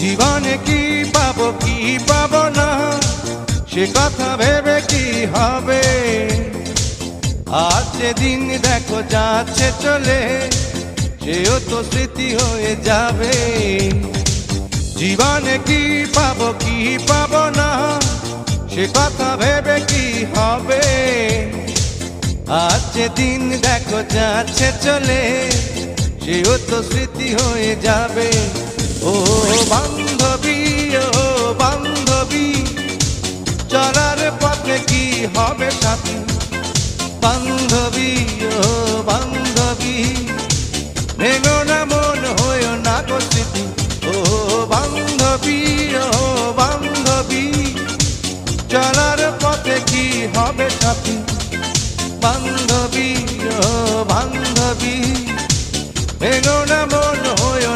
জীবনে কি পাবো কি পাবো না সে কথা ভেবে কি হবে। আজ যেদিন দেখো যাচ্ছে চলে সেও তো স্মৃতি হয়ে যাবে। জীবনে কি পাবো কি পাবো না সে কথা ভেবে কি হবে। আজ যেদিন দেখো যাচ্ছে চলে সেও তো স্মৃতি হয়ে যাবে। ও বান্ধবী, ও বান্ধবী, চলার পথে কি হবে সাথী। বান্ধবী, ও বান্ধবী, ভেঙো না মন হয়েও না গো স্মৃতি। ও বান্ধবী, ও বান্ধবী, চলার পথে কি হবে সাথী। বান্ধবী, ও বান্ধবী, ভেঙো না মন হয়েও